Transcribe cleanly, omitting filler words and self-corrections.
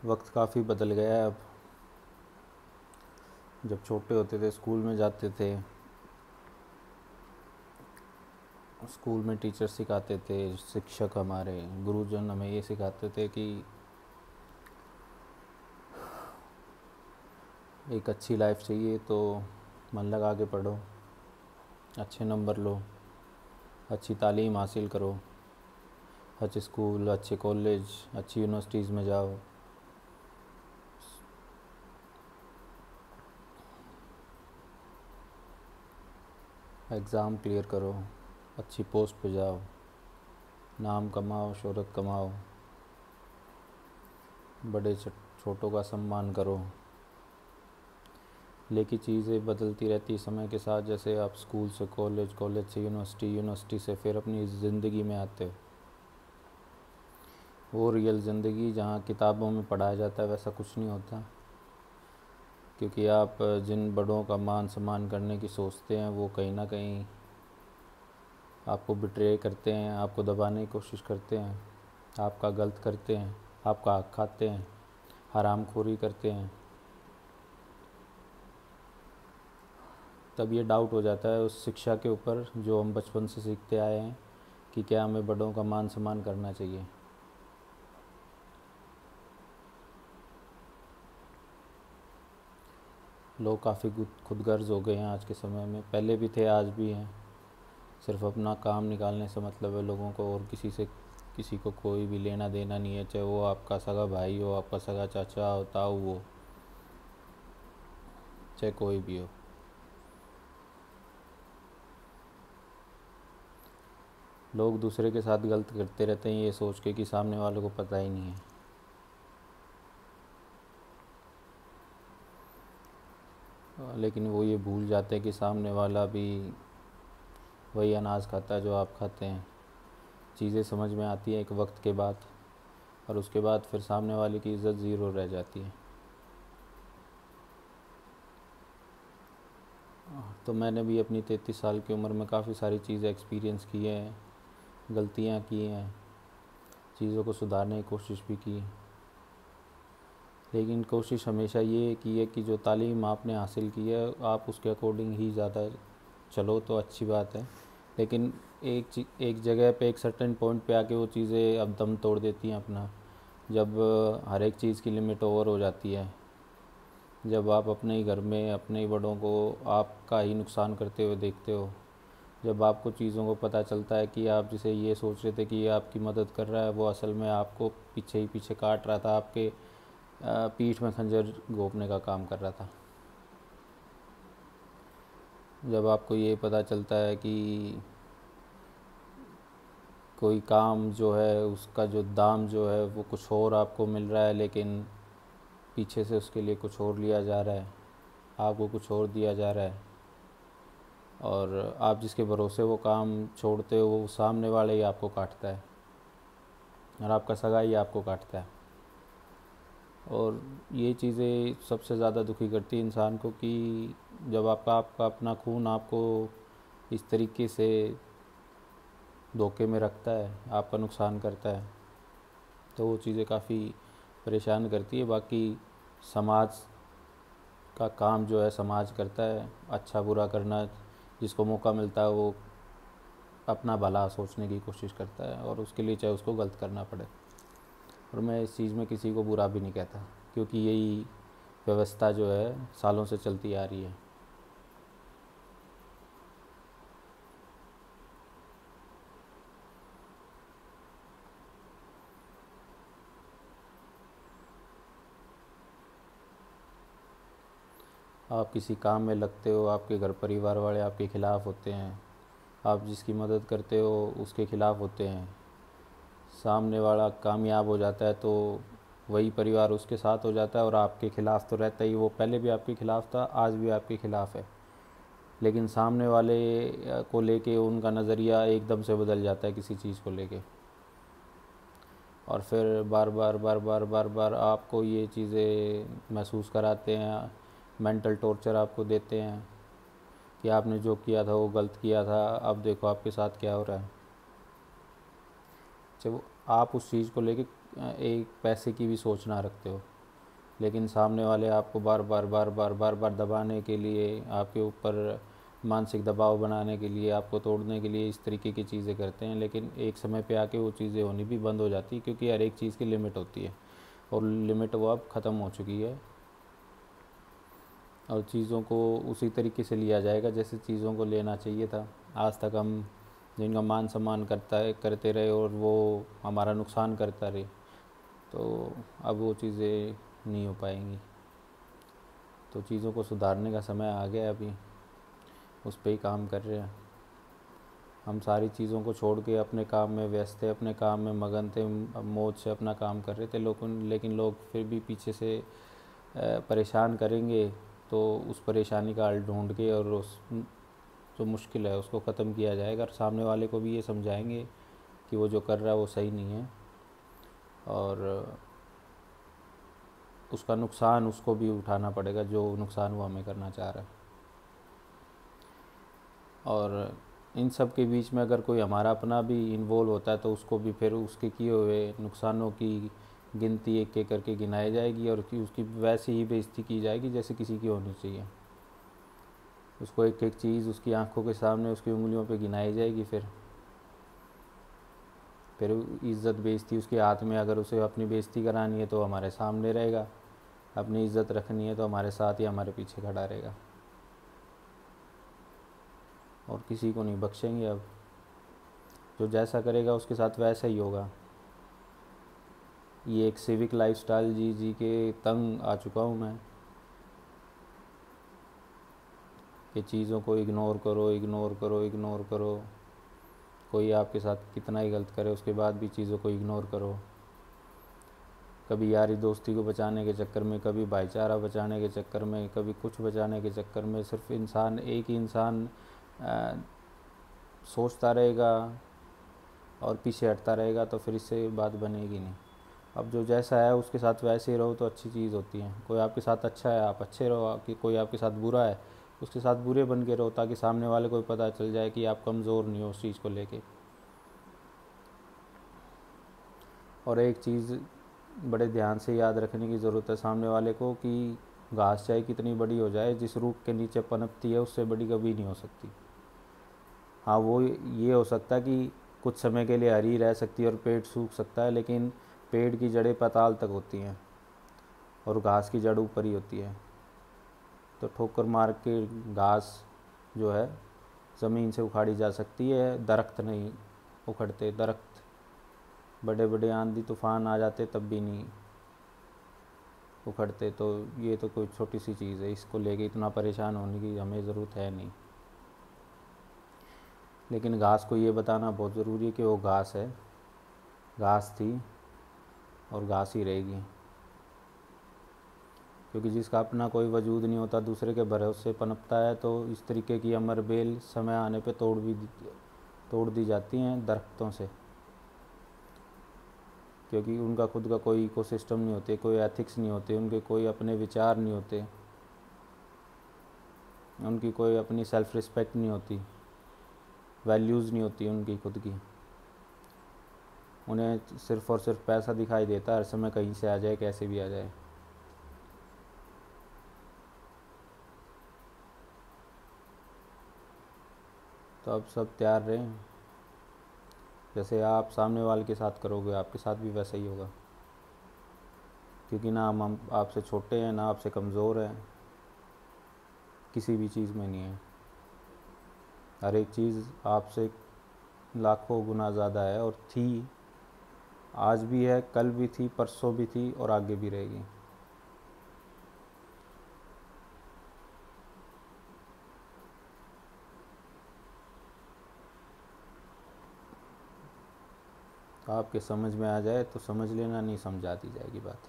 वक्त काफ़ी बदल गया है अब। जब छोटे होते थे, स्कूल में जाते थे, स्कूल में टीचर सिखाते थे, शिक्षक हमारे गुरुजन हमें ये सिखाते थे कि एक अच्छी लाइफ चाहिए तो मन लगा के पढ़ो, अच्छे नंबर लो, अच्छी तालीम हासिल करो, अच्छे स्कूल, अच्छे कॉलेज, अच्छी यूनिवर्सिटीज़ में जाओ, एग्ज़ाम क्लियर करो, अच्छी पोस्ट पे जाओ, नाम कमाओ, शोहरत कमाओ, बड़े छोटों का सम्मान करो। लेकिन चीज़ें बदलती रहती समय के साथ। जैसे आप स्कूल से कॉलेज, कॉलेज से यूनिवर्सिटी, यूनिवर्सिटी से फिर अपनी ज़िंदगी में आते हो। वो रियल ज़िंदगी जहाँ किताबों में पढ़ाया जाता है वैसा कुछ नहीं होता। क्योंकि आप जिन बड़ों का मान सम्मान करने की सोचते हैं वो कहीं ना कहीं आपको बिट्रे करते हैं, आपको दबाने की कोशिश करते हैं, आपका गलत करते हैं, आपका हक खाते हैं, हरामखोरी करते हैं। तब ये डाउट हो जाता है उस शिक्षा के ऊपर जो हम बचपन से सीखते आए हैं कि क्या हमें बड़ों का मान सम्मान करना चाहिए। लोग काफ़ी खुदगर्ज हो गए हैं आज के समय में, पहले भी थे, आज भी हैं। सिर्फ अपना काम निकालने से मतलब है लोगों को, और किसी को कोई भी लेना देना नहीं है। चाहे वो आपका सगा भाई हो, आपका सगा चाचा हो, ताऊ हो, चाहे कोई भी हो। लोग दूसरे के साथ गलत करते रहते हैं ये सोच के कि सामने वालों को पता ही नहीं है। लेकिन वो ये भूल जाते हैं कि सामने वाला भी वही अनाज खाता है जो आप खाते हैं। चीज़ें समझ में आती हैं एक वक्त के बाद, और उसके बाद फिर सामने वाले की इज़्ज़त ज़ीरो रह जाती है। तो मैंने भी अपनी 33 साल की उम्र में काफ़ी सारी चीज़ें एक्सपीरियंस की हैं, गलतियाँ की हैं, चीज़ों को सुधारने की कोशिश भी की। लेकिन कोशिश हमेशा ये की है कि जो तालीम आपने हासिल की है आप उसके अकॉर्डिंग ही ज़्यादा चलो तो अच्छी बात है। लेकिन एक जगह पे, एक सर्टेन पॉइंट पे आके वो चीज़ें अब दम तोड़ देती हैं अपना। जब हर एक चीज़ की लिमिट ओवर हो जाती है, जब आप अपने ही घर में अपने ही बड़ों को आपका ही नुकसान करते हुए देखते हो, जब आपको चीज़ों को पता चलता है कि आप जिसे ये सोच रहे थे कि ये आपकी मदद कर रहा है वो असल में आपको पीछे ही पीछे काट रहा था, आपके पीठ में खंजर घोंपने का काम कर रहा था। जब आपको ये पता चलता है कि कोई काम जो है उसका जो दाम जो है वो कुछ और आपको मिल रहा है, लेकिन पीछे से उसके लिए कुछ और लिया जा रहा है, आपको कुछ और दिया जा रहा है, और आप जिसके भरोसे वो काम छोड़ते हो वो सामने वाले ही आपको काटता है, और आपका सगा ही आपको काटता है। और ये चीज़ें सबसे ज़्यादा दुखी करती है इंसान को कि जब आपका अपना खून आपको इस तरीके से धोखे में रखता है, आपका नुकसान करता है, तो वो चीज़ें काफ़ी परेशान करती है। बाकी समाज का काम जो है समाज करता है, अच्छा बुरा करना, जिसको मौका मिलता है वो अपना भला सोचने की कोशिश करता है, और उसके लिए चाहे उसको गलत करना पड़े। और मैं इस चीज़ में किसी को बुरा भी नहीं कहता, क्योंकि यही व्यवस्था जो है सालों से चलती आ रही है। आप किसी काम में लगते हो, आपके घर परिवार वाले आपके ख़िलाफ़ होते हैं, आप जिसकी मदद करते हो उसके ख़िलाफ़ होते हैं। सामने वाला कामयाब हो जाता है तो वही परिवार उसके साथ हो जाता है, और आपके ख़िलाफ़ तो रहता ही, वो पहले भी आपके ख़िलाफ़ था, आज भी आपके ख़िलाफ़ है। लेकिन सामने वाले को लेके उनका नज़रिया एकदम से बदल जाता है किसी चीज़ को लेके, और फिर बार बार बार बार बार बार आपको ये चीज़ें महसूस कराते हैं, मेंटल टॉर्चर आपको देते हैं कि आपने जो किया था वो गलत किया था, अब देखो आपके साथ क्या हो रहा है। जब आप उस चीज़ को लेके एक पैसे की भी सोच ना रखते हो, लेकिन सामने वाले आपको बार बार बार बार बार बार दबाने के लिए, आपके ऊपर मानसिक दबाव बनाने के लिए, आपको तोड़ने के लिए इस तरीके की चीज़ें करते हैं। लेकिन एक समय पे आके वो चीज़ें होनी भी बंद हो जाती है, क्योंकि हर एक चीज़ की लिमिट होती है और लिमिट वो अब ख़त्म हो चुकी है। और चीज़ों को उसी तरीके से लिया जाएगा जैसे चीज़ों को लेना चाहिए था। आज तक हम जिनका मान सम्मान करते रहे और वो हमारा नुकसान करता रहे, तो अब वो चीज़ें नहीं हो पाएंगी। तो चीज़ों को सुधारने का समय आ गया, अभी उस पर ही काम कर रहे हैं। हम सारी चीज़ों को छोड़ के अपने काम में व्यस्त थे, अपने काम में मगन थे, मौज से अपना काम कर रहे थे लेकिन लोग फिर भी पीछे से परेशान करेंगे। तो उस परेशानी का हल ढूंढ के और उस जो मुश्किल है उसको ख़त्म किया जाएगा, और सामने वाले को भी ये समझाएंगे कि वो जो कर रहा है वो सही नहीं है, और उसका नुकसान उसको भी उठाना पड़ेगा जो नुकसान वो हमें करना चाह रहा है। और इन सब के बीच में अगर कोई हमारा अपना भी इन्वॉल्व होता है तो उसको भी फिर उसके किए हुए नुकसानों की गिनती एक एक करके गिनाई जाएगी, और उसकी वैसे ही बेइज्जती की जाएगी जैसे किसी की होनी चाहिए। उसको एक एक चीज़ उसकी आंखों के सामने उसकी उंगलियों पे गिनाई जाएगी। फिर इज़्ज़त बेइज्जती उसके हाथ में, अगर उसे अपनी बेइज्जती करानी है तो हमारे सामने रहेगा, अपनी इज़्ज़त रखनी है तो हमारे साथ ही हमारे पीछे खड़ा रहेगा, और किसी को नहीं बख्शेंगे। अब जो जैसा करेगा उसके साथ वैसा ही होगा। ये एक सिविक लाइफस्टाइल जी जी के तंग आ चुका हूँ मैं, कि चीज़ों को इग्नोर करो इग्नोर करो इग्नोर करो। कोई आपके साथ कितना ही गलत करे उसके बाद भी चीज़ों को इग्नोर करो। कभी यारी दोस्ती को बचाने के चक्कर में, कभी भाईचारा बचाने के चक्कर में, कभी कुछ बचाने के चक्कर में सिर्फ इंसान, एक ही इंसान सोचता रहेगा और पीछे हटता रहेगा, तो फिर इससे बात बनेगी नहीं। अब जो जैसा है उसके साथ वैसे ही रहो तो अच्छी चीज़ होती है। कोई आपके साथ अच्छा है आप अच्छे रहो, कि कोई आपके साथ बुरा है उसके साथ बुरे बन के रहो, ताकि सामने वाले को पता चल जाए कि आप कमज़ोर नहीं हो उस चीज़ को लेके। और एक चीज़ बड़े ध्यान से याद रखने की ज़रूरत है सामने वाले को, कि घास चाहे कितनी बड़ी हो जाए, जिस रूख के नीचे पनपती है उससे बड़ी कभी नहीं हो सकती। हाँ, वो ये हो सकता है कि कुछ समय के लिए हरी रह सकती है और पेड़ सूख सकता है, लेकिन पेड़ की जड़ें पाताल तक होती हैं और घास की जड़ ऊपर ही होती है। तो ठोकर मार के घास जो है ज़मीन से उखाड़ी जा सकती है, दरख्त नहीं उखड़ते। दरख्त बड़े बड़े आंधी तूफान आ जाते तब भी नहीं उखड़ते। तो ये तो कोई छोटी सी चीज़ है, इसको लेके इतना परेशान होने की हमें ज़रूरत है नहीं। लेकिन घास को ये बताना बहुत ज़रूरी है कि वो घास है, घास थी और घास ही रहेगी। क्योंकि जिसका अपना कोई वजूद नहीं होता दूसरे के भरोसे पनपता है, तो इस तरीके की अमर बेल समय आने पे तोड़ दी जाती हैं दरख्तों से। क्योंकि उनका खुद का कोई इकोसिस्टम नहीं होते, कोई एथिक्स नहीं होते, उनके कोई अपने विचार नहीं होते, उनकी कोई अपनी सेल्फ़ रिस्पेक्ट नहीं होती, वैल्यूज़ नहीं होती उनकी खुद की। उन्हें सिर्फ़ और सिर्फ पैसा दिखाई देता है, हर समय कहीं से आ जाए कैसे भी आ जाए। तो अब सब तैयार रहें, जैसे आप सामने वाले के साथ करोगे आपके साथ भी वैसा ही होगा। क्योंकि ना हम आपसे छोटे हैं ना आपसे कमज़ोर हैं, किसी भी चीज़ में नहीं है। हर एक चीज़ आपसे लाखों गुना ज़्यादा है, और थी, आज भी है, कल भी थी, परसों भी थी और आगे भी रहेगी। तो आपके समझ में आ जाए तो समझ लेना, नहीं समझा दी जाएगी बात।